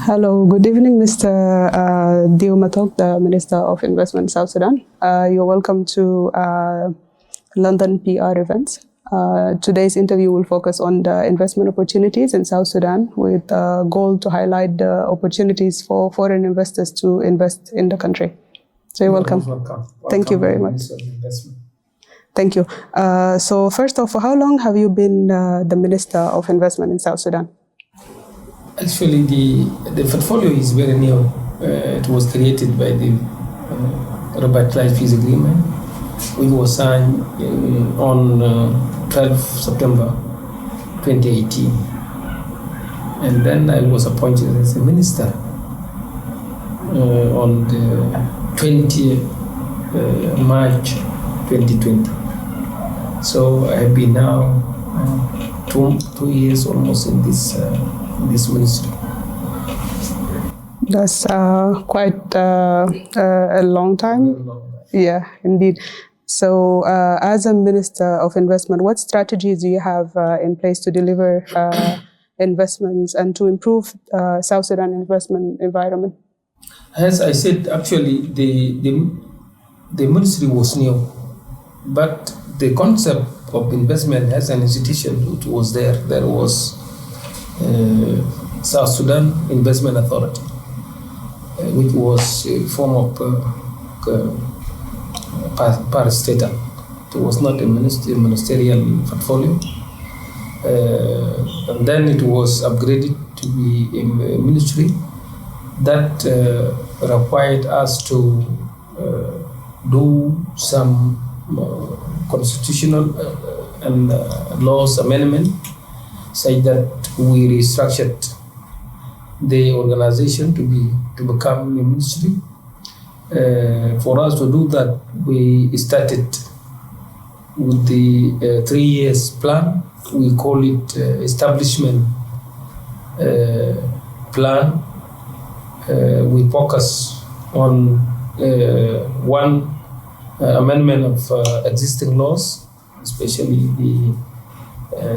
Hello, good evening, Mr. Dhieu Mathok, the Minister of Investment in South Sudan. You're welcome to London PR events. Today's interview will focus on the investment opportunities in South Sudan with a goal to highlight the opportunities for foreign investors to invest in the country. So you're welcome. Thank you very much. Thank you. So first off, for how long have you been the Minister of Investment in South Sudan? Actually, the portfolio is very new. It was created by the Revitalized Peace Agreement, which was signed on 12 September 2018. And then I was appointed as a minister on the 20th March 2020. So I have been now 2 years almost in this ministry. That's quite a long time. Yeah, indeed. So as a Minister of Investment, what strategies do you have in place to deliver investments and to improve South Sudan investment environment? As I said, actually, the ministry was new, but the concept of investment as an institution, it was there. There was South Sudan Investment Authority, which was a form of parastatal. It was not a ministerial portfolio. And then it was upgraded to be a ministry that required us to do some constitutional and laws amendment, such that we restructured the organization to become a ministry. For us to do that, we started with the 3 years plan. We call it establishment plan. We focus on one amendment of existing laws, especially the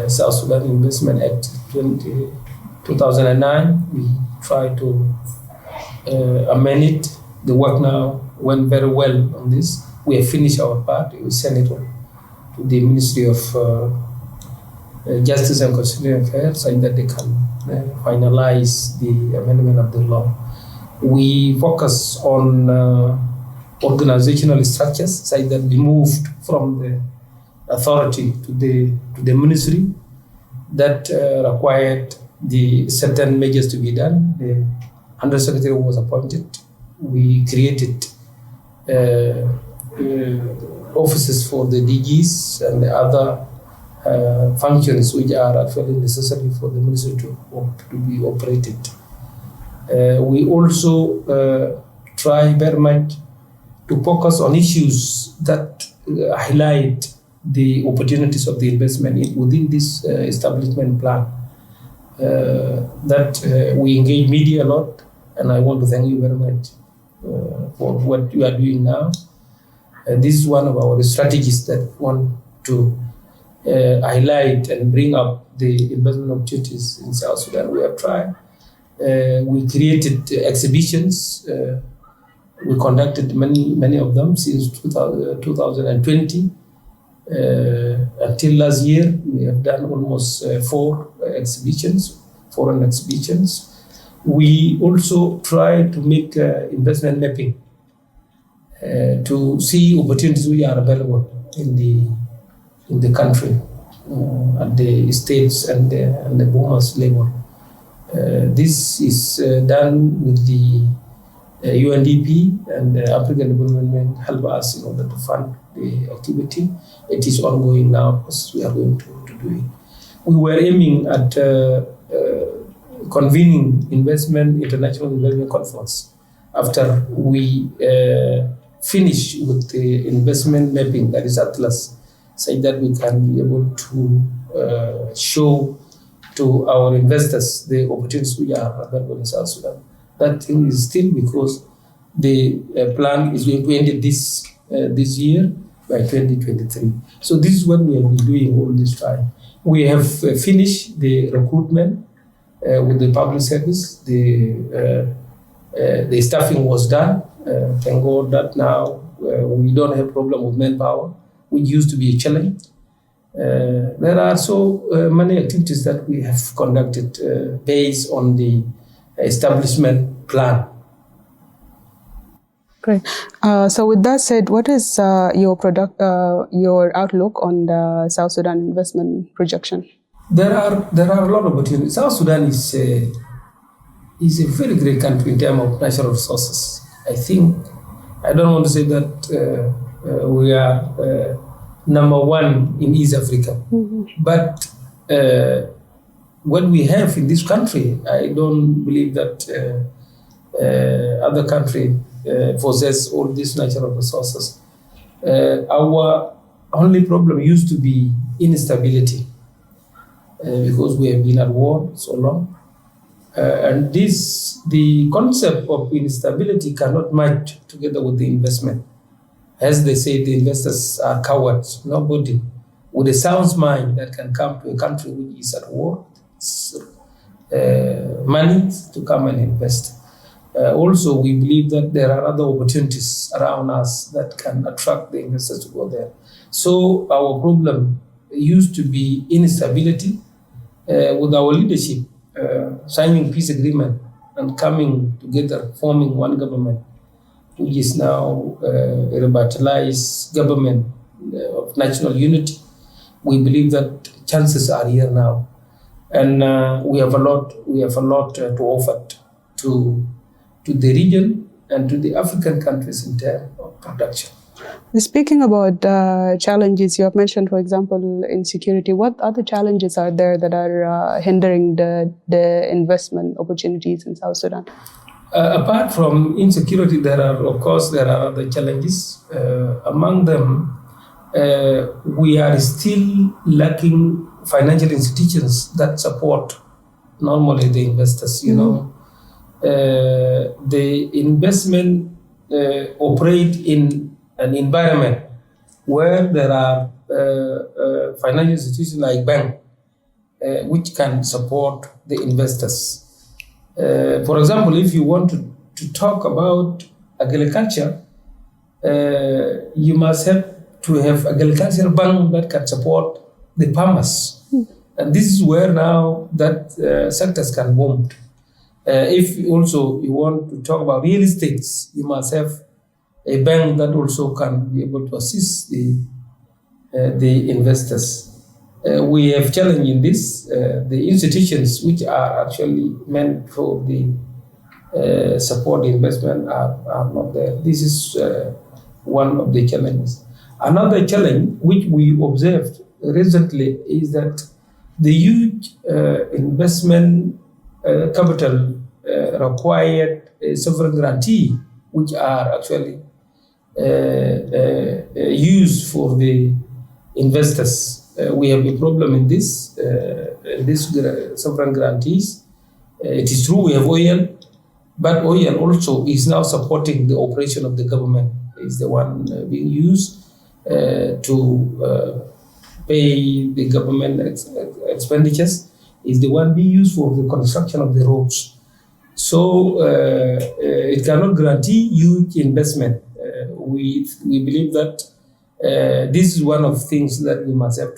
South Sudan Investment Act 2009. We try to amend it. The work now went very well on this. We have finished our part. We sent it to the Ministry of Justice and Constitutional Affairs so that they can finalize the amendment of the law. We focus on organizational structures so that we moved from the authority to the ministry that required the certain measures to be done. The Undersecretary was appointed. We created offices for the DGs and the other functions which are actually necessary for the ministry to be operated. We also try very much to focus on issues that highlight the opportunities of the investment within this establishment plan. That we engage media a lot, and I want to thank you very much for what you are doing now. This is one of our strategies that want to highlight and bring up the investment opportunities in South Sudan. We have tried. We created exhibitions. We conducted many of them since 2020. Until last year, we have done almost 4 foreign exhibitions. We also try to make investment mapping to see opportunities which are available in the country at the states and the boomers level. This is done with the UNDP and the African Development Bank help us in order to fund the activity. It is ongoing now because we are going to do it. We were aiming at convening international investment conference after we finish with the investment mapping, that is Atlas, so that we can be able to show to our investors the opportunities which are available in South Sudan. That thing is still because the plan is going to end this year by 2023. So this is what we have been doing all this time. We have finished the recruitment with the public service. The staffing was done. Thank God that now we don't have problem with manpower, which used to be a challenge. There are so many activities that we have conducted based on the establishment plan. Great. So with that said, what is your outlook on the South Sudan investment projection? There are a lot of opportunities. South Sudan is a very great country in terms of natural resources. I don't want to say that we are number one in East Africa, but what we have in this country, I don't believe that other country possess all these natural resources. Our only problem used to be instability because we have been at war so long. And the concept of instability cannot match together with the investment. As they say, the investors are cowards. Nobody with a sound mind that can come to a country which is at war, money to come and invest. Also, we believe that there are other opportunities around us that can attract the investors to go there. So our problem used to be instability. With our leadership signing peace agreement and coming together, forming one government, which is now a revitalized government of national unity, we believe that chances are here now, and we have a lot to offer to the region and to the African countries in terms of production. Speaking about challenges, you have mentioned, for example, insecurity. What other challenges are there that are hindering the investment opportunities in South Sudan? Apart from insecurity, there are other challenges. Among them, we are still lacking financial institutions that support normally the investors. The investment operate in an environment where there are financial institutions like bank which can support the investors. For example, if you want to talk about agriculture, you must have to have agricultural bank that can support the farmers. And this is where now that sectors can boom. If also you want to talk about real estate, you must have a bank that also can be able to assist the investors. We have challenge in this. The institutions which are actually meant for the support investment are not there. This is one of the challenges. Another challenge which we observed recently is that the huge investment capital required a sovereign guarantee, which are actually used for the investors. We have a problem in this sovereign guarantees. It is true we have oil, but oil also is now supporting the operation of the government. Is the one being used to pay the government expenditures. Is the one being used for the construction of the roads. So it cannot guarantee huge investment. We believe that this is one of the things that we must have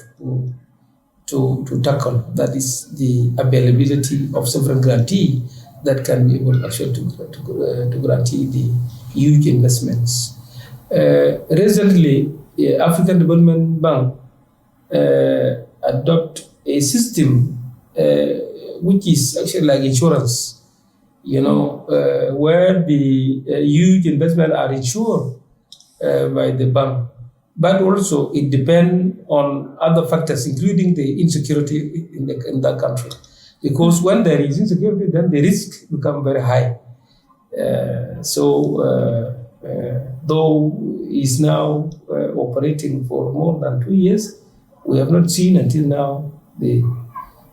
to tackle. That is the availability of sovereign guarantee that can be able actually to guarantee the huge investments. Recently, African Development Bank adopt a system which is actually like insurance, where the huge investment are insured by the bank. But also it depends on other factors, including the insecurity in that country. Because when there is insecurity, then the risk become very high. Though is now operating for more than 2 years, we have not seen until now the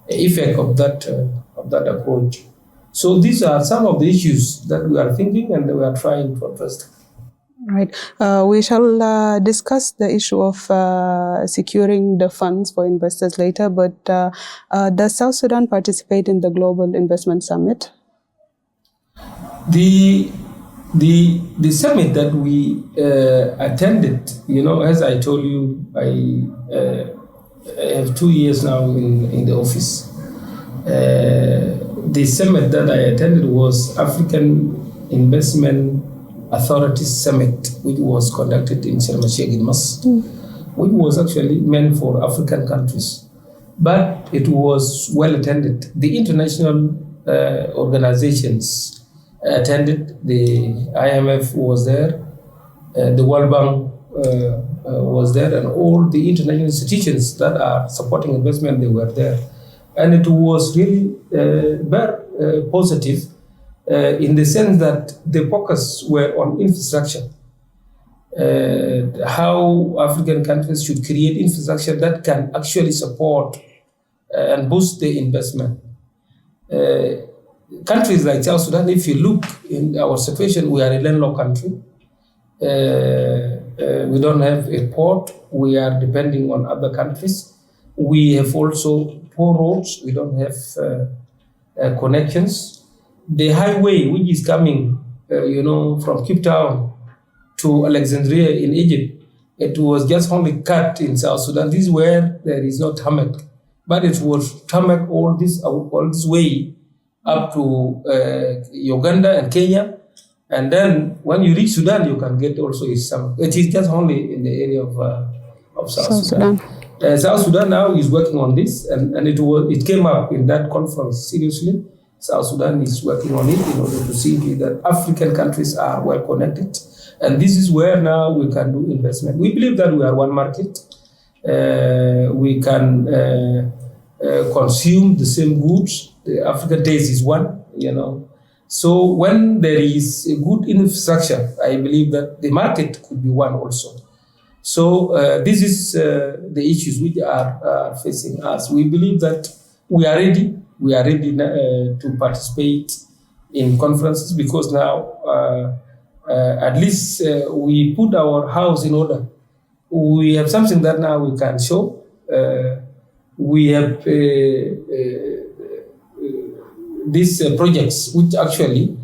effect of that approach. So these are some of the issues that we are thinking and we are trying to address. Right. We shall discuss the issue of securing the funds for investors later, but does South Sudan participate in the Global Investment Summit? The summit that we attended, as I told you, I have 2 years now in the office. The summit that I attended was African Investment Authorities Summit, which was conducted in Sharm el-Sheikh in Masr, which was actually meant for African countries. But it was well attended. The international organizations attended. The IMF was there, the World Bank was there, and all the international institutions that are supporting investment, they were there. And it was really very positive in the sense that the focus were on infrastructure, how African countries should create infrastructure that can actually support and boost the investment. Countries like South Sudan, if you look in our situation, we are a landlocked country. We don't have a port. We are depending on other countries. We have also poor roads. We don't have connections. The highway, which is coming, from Cape Town to Alexandria in Egypt, it was just only cut in South Sudan. This is where there is no tarmac, but it was tarmac all this way up to Uganda and Kenya. And then when you reach Sudan, you can get also some. It is just only in the area of South Sudan. South Sudan now is working on this, and it came up in that conference seriously. South Sudan is working on it in order to see that African countries are well connected. And this is where now we can do investment. We believe that we are one market. We can consume the same goods. The African taste is one, So when there is a good infrastructure, I believe that the market could be one also. So this is the issues which are facing us. We believe that we are ready. We are ready to participate in conferences because now at least we put our house in order. We have something that now we can show. We have these projects which actually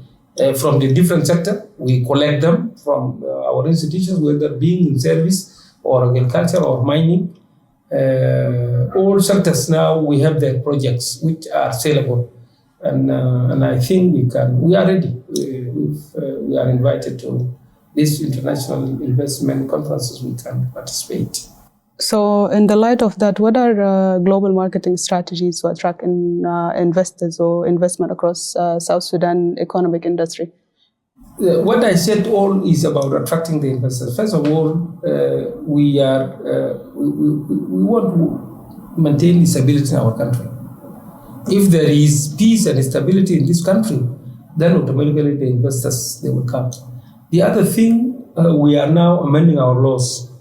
from the different sector, we collect them from our institutions, whether being in service or agriculture or mining. All sectors now we have their projects which are saleable, and I think we are ready. We are invited to these international investment conferences. We can participate. So, in the light of that, what are global marketing strategies to attract investors or investment across South Sudan economic industry? What I said all is about attracting the investors. First of all, we want to maintain stability in our country. If there is peace and stability in this country, then automatically the investors, they will come. The other thing, we are now amending our laws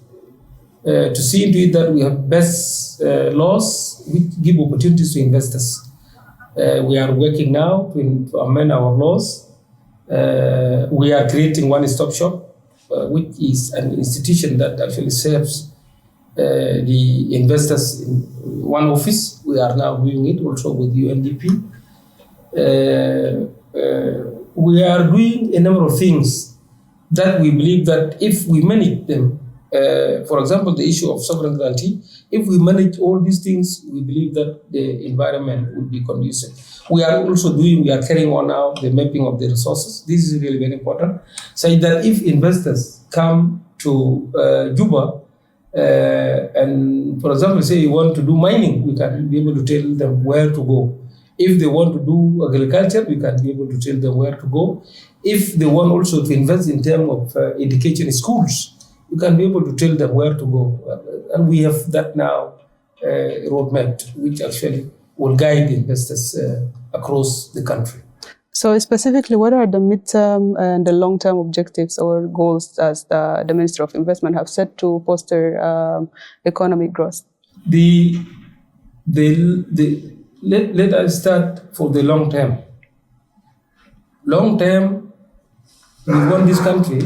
to see into it that we have best laws which give opportunities to investors. We are working now to amend our laws. We are creating one-stop shop, which is an institution that actually serves the investors in one office. We are now doing it also with UNDP. We are doing a number of things that we believe that if we manage them, for example, the issue of sovereign guarantee, if we manage all these things, we believe that the environment will be conducive. We are carrying on now the mapping of the resources. This is really very important. So that if investors come to Juba, and for example, say you want to do mining, we can be able to tell them where to go. If they want to do agriculture, we can be able to tell them where to go. If they want also to invest in terms of education in schools, you can be able to tell them where to go. And we have that now roadmap, which actually will guide investors across the country. So specifically, what are the midterm and the long-term objectives or goals as the Ministry of Investment have set to foster economic growth? Let us start for the long term. Long term, we want this country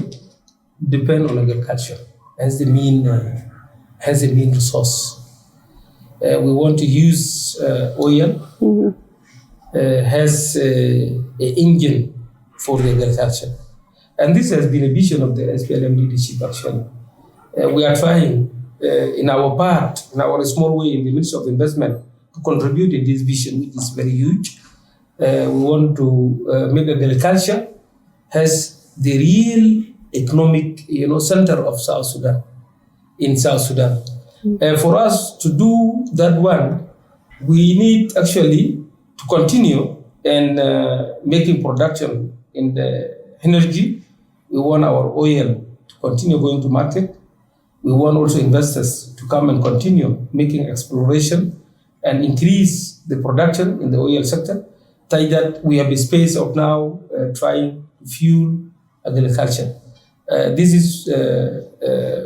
depend on agriculture as the main resource. We want to use oil as an engine for the agriculture. And this has been a vision of the SPLM leadership, actually. We are trying, in our small way in the midst of investment, to contribute in this vision, which is very huge. We want to make agriculture as the real economic, center of South Sudan, in South Sudan. For us to do that one, we need actually to continue and making production in the energy. We want our oil to continue going to market. We want also investors to come and continue making exploration and increase the production in the oil sector, such that we have a space of now trying to fuel agriculture. This is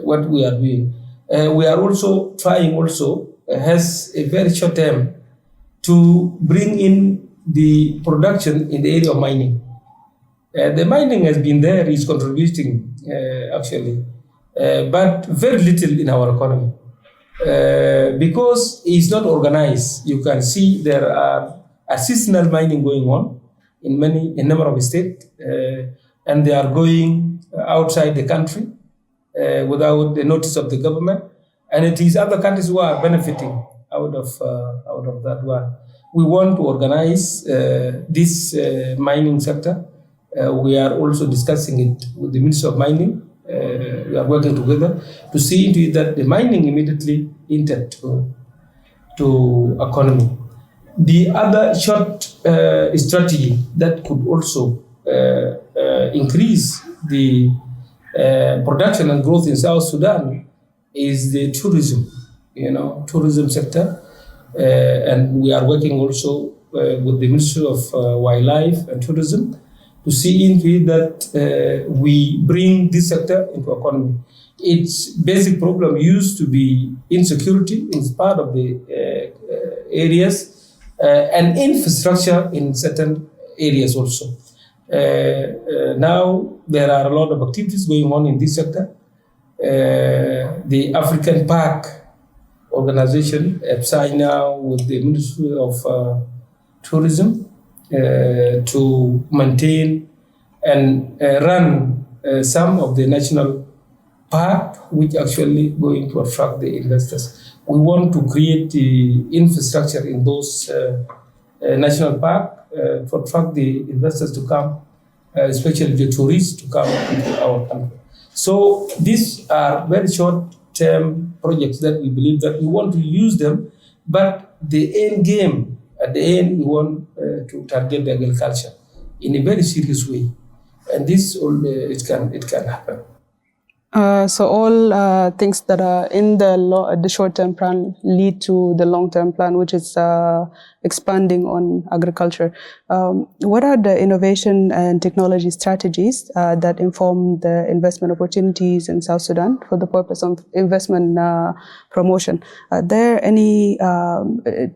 what we are doing. We are also trying has a very short term to bring in the production in the area of mining. The mining has been there, is contributing actually, but very little in our economy because it's not organized. You can see there are artisanal mining going on in a number of states, and they are going outside the country without the notice of the government, and it is other countries who are benefiting out of that one. We want to organize this mining sector. We are also discussing it with the Ministry of Mining. We are working together to see into it that the mining immediately entered to economy. The other short strategy that could also increase the production and growth in South Sudan is the tourism sector. And we are working also with the Ministry of Wildlife and Tourism to see into it that we bring this sector into economy. Its basic problem used to be insecurity in part of the areas and infrastructure in certain areas also. Now there are a lot of activities going on in this sector. The African Park organization have signed now with the Ministry of Tourism to maintain and run some of the national park, which actually going to attract the investors. We want to create the infrastructure in those national park to attract the investors to come, especially the tourists to come into our country. So these are very short-term projects that we believe that we want to use them, but the end game, at the end, we want to target the agriculture in a very serious way, and this it can happen. So all things that are in the short-term plan lead to the long-term plan, which is expanding on agriculture. What are the innovation and technology strategies that inform the investment opportunities in South Sudan for the purpose of investment promotion? Are there any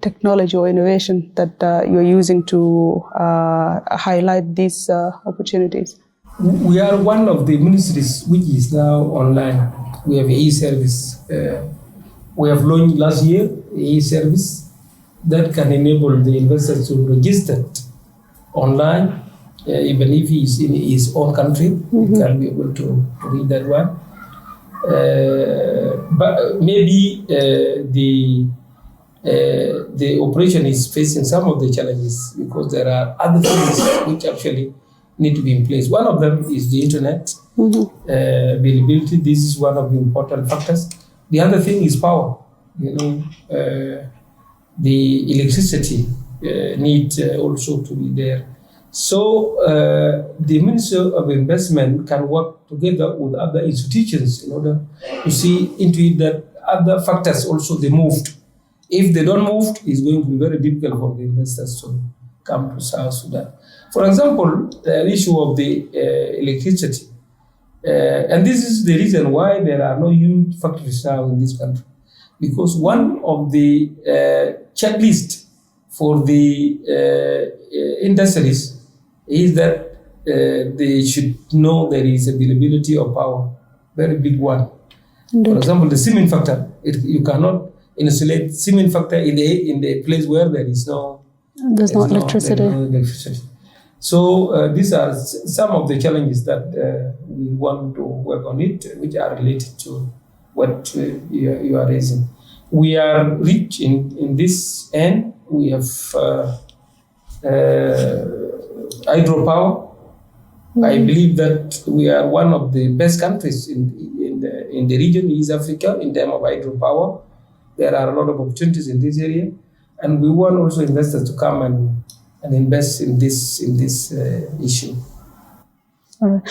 technology or innovation that you're using to highlight these opportunities? We are one of the ministries which is now online. We have e-service. We have launched last year e-service that can enable the investors to register online, even if he is in his own country, he can be able to read that one. But maybe the operation is facing some of the challenges because there are other things which actually need to be in place. One of them is the internet availability. This is one of the important factors. The other thing is power. The electricity needs also to be there. So the Ministry of Investment can work together with other institutions in order to see into it that other factors also they moved. If they don't move, it's going to be very difficult for the investors to come to South Sudan. For example, the issue of the electricity. And this is the reason why there are no huge factories now in this country. Because one of the checklists for the industries is that they should know there is availability of power very big one. Indeed. For example, the cement factor, you cannot insulate cement factor in the place where there's no electricity. So these are some of the challenges that we want to work on it, which are related to what you are raising. We are rich in this end. We have hydropower. I believe that we are one of the best countries in the region, East Africa, in terms of hydropower. There are a lot of opportunities in this area, and we want also investors to come and invest in this issue. All right.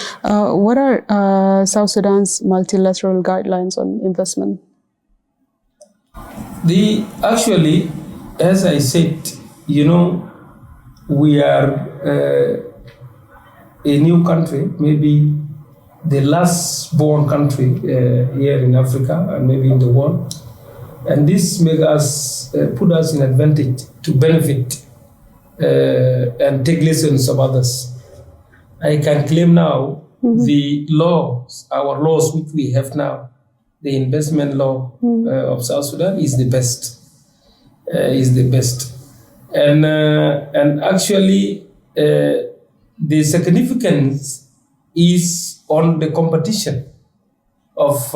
What are South Sudan's multilateral guidelines on investment? Actually, as I said, we are a new country, maybe the last born country here in Africa and maybe in the world. And this put us in advantage to benefit and take lessons of others. I can claim now our laws which we have now, the investment law of South Sudan is the best. And actually, the significance is on the competition of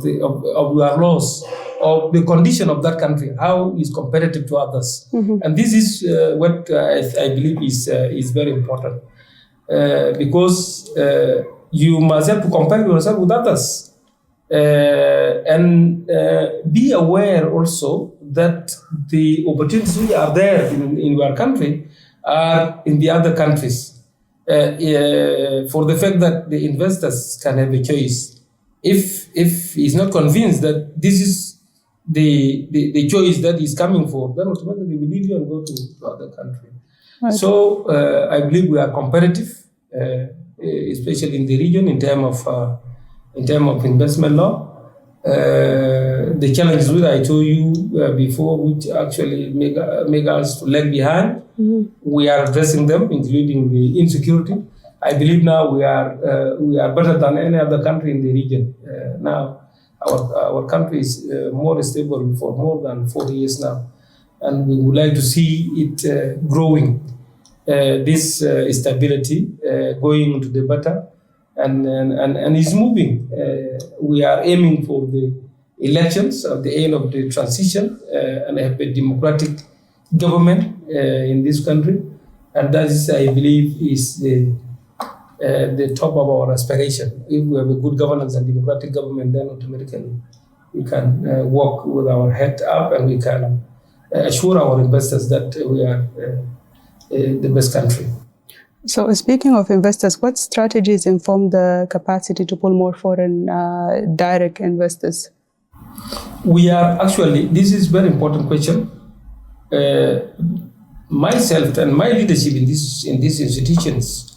your laws, of the condition of that country, how is competitive to others. And this is what I believe is very important, because you must have to compare yourself with others, and be aware also that the opportunities which are there in your country are in the other countries, for the fact that the investors can have a choice. If he's not convinced that this is the choice that he's coming for, then automatically we leave you and go to other country. Right. So I believe we are competitive, especially in the region in terms of investment law. The challenges which I told you before, which actually make us lag behind, we are addressing them, including the insecurity. I believe now we are better than any other country in the region. Now our country is more stable for more than 40 years now, and we would like to see it growing. This stability going into the better, and is moving. We are aiming for the elections at the end of the transition and have a democratic government in this country, and that is, I believe, is the top of our aspiration. If we have a good governance and democratic government, then automatically we can walk with our head up, and we can assure our investors that we are the best country. So speaking of investors, what strategies inform the capacity to pull more foreign direct investors? We are actually, this is a very important question. Myself and my leadership in these institutions,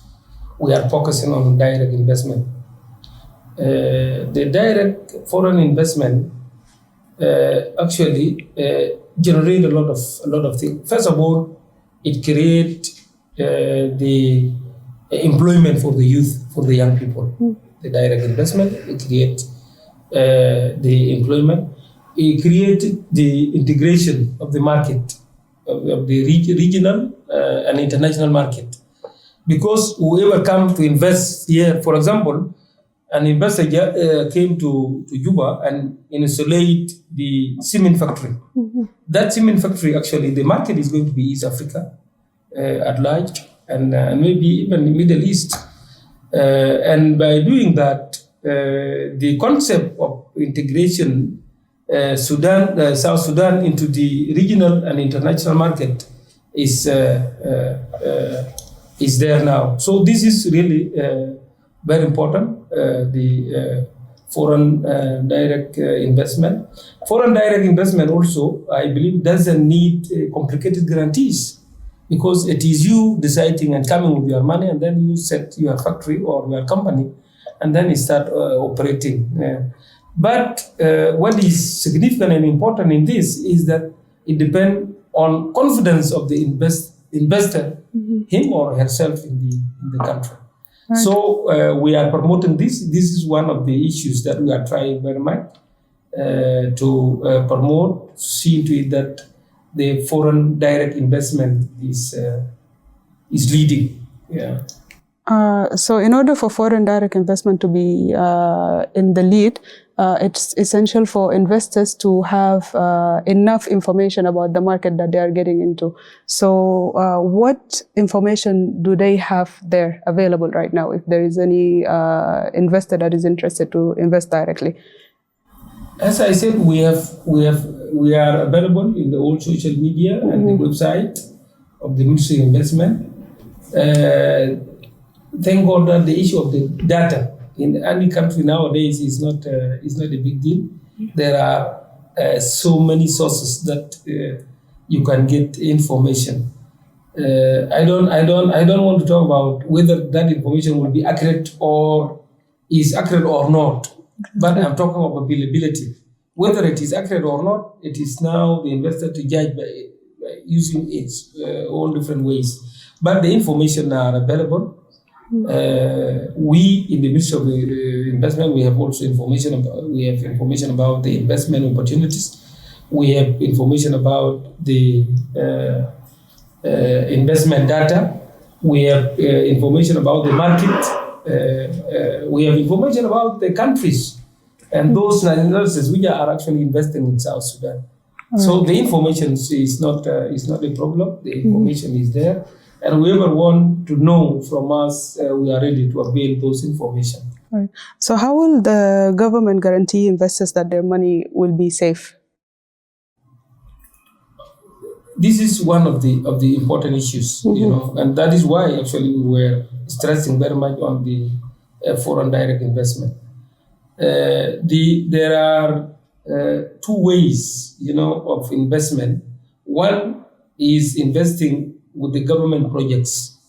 we are focusing on direct investment. The direct foreign investment actually generate a lot of things. First of all, it creates the employment for the youth, for the young people. The direct investment, it creates the employment. It created the integration of the market, of the regional and international market. Because whoever comes to invest here, for example, an investor came to Juba and installed the cement factory. That cement factory, actually, the market is going to be East Africa at large, and maybe even the Middle East. And by doing that, the concept of integration South Sudan into the regional and international market is there now. So this is really very important, the foreign direct investment. Foreign direct investment also, I believe, doesn't need complicated guarantees, because it is you deciding and coming with your money, and then you set your factory or your company, and then you start operating. But what is significant and important in this is that it depends on confidence of the investor, him or herself in the country. Right. So we are promoting this. This is one of the issues that we are trying very much to promote, see to it that the foreign direct investment is leading. Yeah. So in order for foreign direct investment to be in the lead, it's essential for investors to have enough information about the market that they are getting into. So what information do they have there available right now if there is any investor that is interested to invest directly? As I said, we are available in the old social media and the website of the Ministry of Investment. Thank God that the issue of the data in any country nowadays is not a big deal. There are so many sources that you can get information. I don't want to talk about whether that information will be accurate or is accurate or not, but I'm talking about availability. Whether it is accurate or not, it is now the investor to judge by using its own different ways. But the information are available. We in the Ministry of Investment, we have also information about the investment opportunities. We have information about the investment data. We have information about the market. We have information about the countries and those nationalities which are actually investing in South Sudan. So the information is not a problem. The information is there. And whoever want to know from us, we are ready to avail those information. Right. So how will the government guarantee investors that their money will be safe? This is one of the important issues, and that is why actually we were stressing very much on the foreign direct investment. There are two ways, of investment. One is investing with the government projects.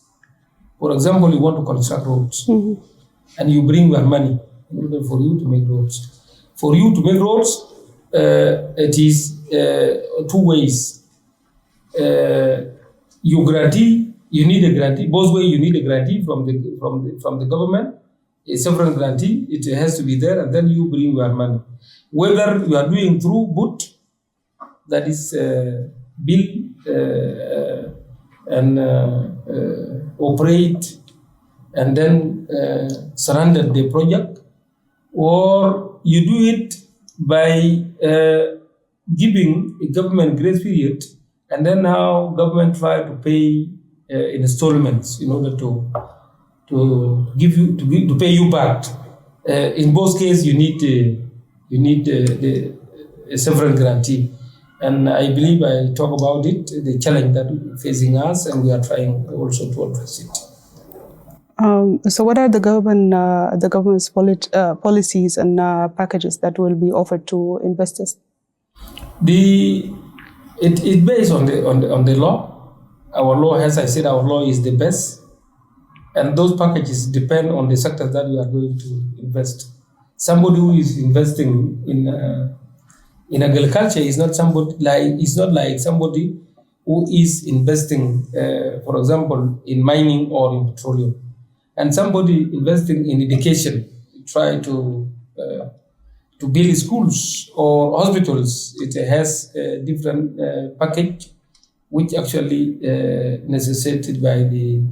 For example, you want to construct roads, and you bring your money in order for you to make roads. For you to make roads, it is two ways. You need a grantee. Both ways, you need a grantee from the government. A sovereign grantee, it has to be there, and then you bring your money. Whether you are doing through BOT, that is build and operate and then surrender the project, or you do it by giving a government grace period, and then now government try to pay in installments in order to pay you back. In both cases, you need a sovereign guarantee. And I believe I talk about it, the challenge that is facing us, and we are trying also to address it. So what are the government's policies and packages that will be offered to investors? It based on the law. Our law, as I said, our law is the best, and those packages depend on the sectors that we are going to invest. Somebody who is investing in agriculture is not like somebody who is investing, for example, in mining or in petroleum. And somebody investing in education, try to build schools or hospitals, it has a different package, which actually necessitated by the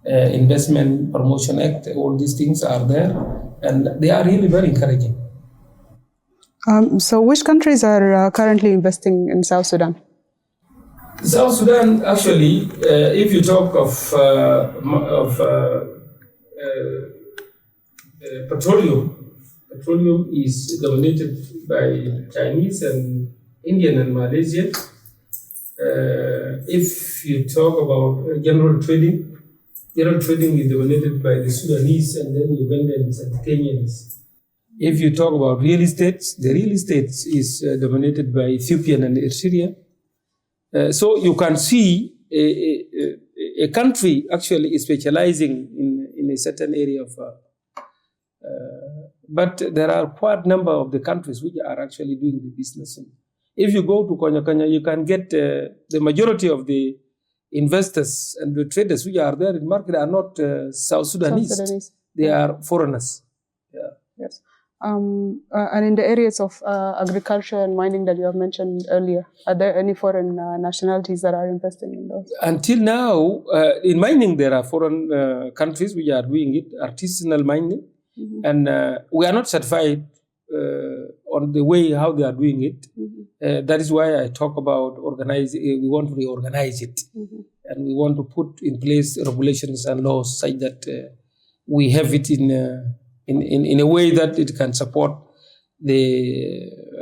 Investment Promotion Act. All these things are there, and they are really very encouraging. So which countries are currently investing in South Sudan? South Sudan, actually, if you talk of petroleum is dominated by Chinese and Indian and Malaysian. If you talk about general trading is dominated by the Sudanese and then Ugandans and Kenyans. If you talk about real estate, the real estate is dominated by Ethiopian and Eritrea. So you can see a country actually is specializing in a certain area of. But there are quite a number of the countries which are actually doing the business. If you go to Kenya, you can get the majority of the investors and the traders which are there in the market are not South Sudanese. They are foreigners. Yeah. Yes. And in the areas of agriculture and mining that you have mentioned earlier, are there any foreign nationalities that are investing in those? Until now, in mining, there are foreign countries which are doing it, artisanal mining, and we are not certified on the way how they are doing it. That is why I talk about we want to reorganize it, and we want to put in place regulations and laws such that we have it in a way that it can support the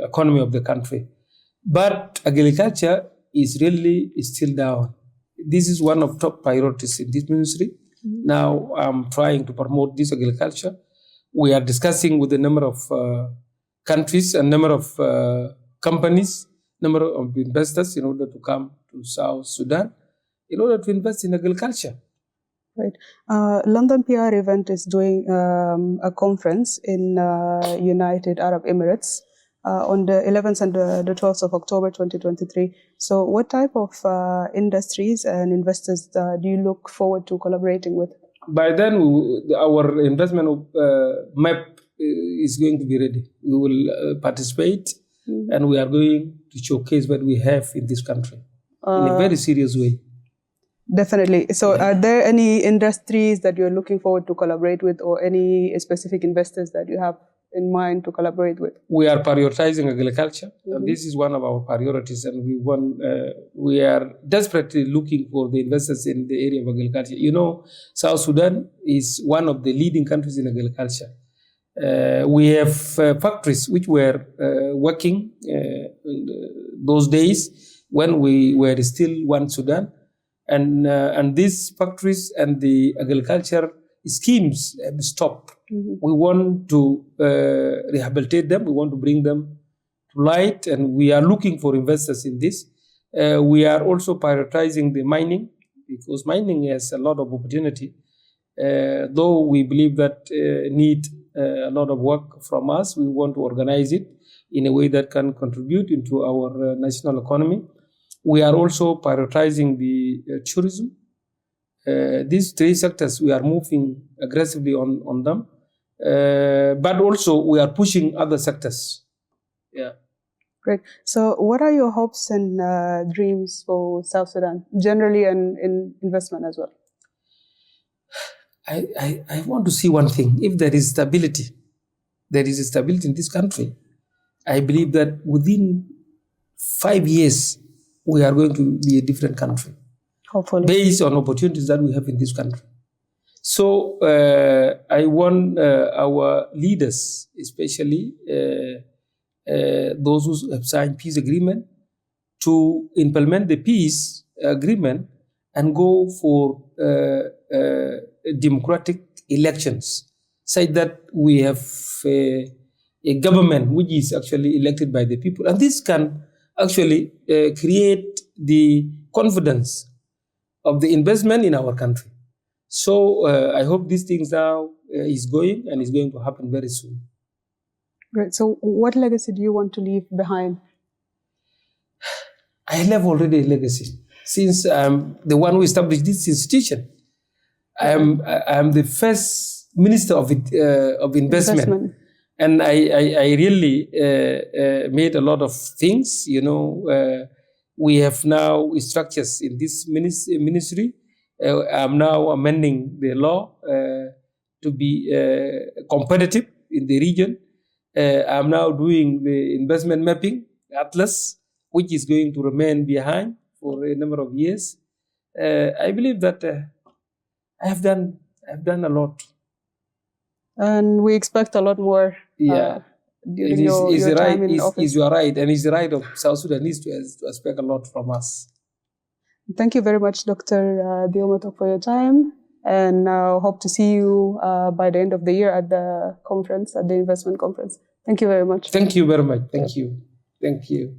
economy of the country. But agriculture is really still down. This is one of top priorities in this ministry. Now I'm trying to promote this agriculture. We are discussing with a number of countries and number of companies, number of investors in order to come to South Sudan in order to invest in agriculture. Right. London PR event is doing a conference in United Arab Emirates on the 11th and the 12th of October 2023. So what type of industries and investors do you look forward to collaborating with? By then, our investment map is going to be ready. We will participate and we are going to showcase what we have in this country in a very serious way. Definitely. So are there any industries that you're looking forward to collaborate with, or any specific investors that you have in mind to collaborate with? We are prioritizing agriculture. And this is one of our priorities, and we are desperately looking for the investors in the area of agriculture. You know, South Sudan is one of the leading countries in agriculture. We have factories which were working those days when we were still one Sudan. And these factories and the agriculture schemes have stopped. We want to rehabilitate them. We want to bring them to light, and we are looking for investors in this. We are also prioritizing the mining, because mining has a lot of opportunity. Though we believe that need a lot of work from us, we want to organize it in a way that can contribute into our national economy. We are also prioritizing the tourism. These three sectors, we are moving aggressively on them. But also, we are pushing other sectors. Yeah. Great. So what are your hopes and dreams for South Sudan, generally, and in investment as well? I want to see one thing. If there is stability in this country, I believe that within 5 years, we are going to be a different country. Hopefully. Based on opportunities that we have in this country. So I want our leaders, especially those who have signed peace agreement, to implement the peace agreement and go for democratic elections, so that we have a government which is actually elected by the people. And this can actually create the confidence of the investment in our country. So I hope these things now is going, and is going to happen very soon. Great. So what legacy do you want to leave behind? I have already a legacy. Since I'm the one who established this institution, I am the first minister of investment. And I really made a lot of things. You know, we have now structures in this ministry. I'm now amending the law to be competitive in the region. I'm now doing the investment mapping atlas, which is going to remain behind for a number of years. I believe that I've done a lot. And we expect a lot more. During your time in office. You are right, and it's the right of South Sudanese to expect a lot from us. Thank you very much, Dr. Dhieu Mathok, for your time, and hope to see you by the end of the year at the conference, at the investment conference. Thank you very much. Thank you very much. Thank you. Thank you.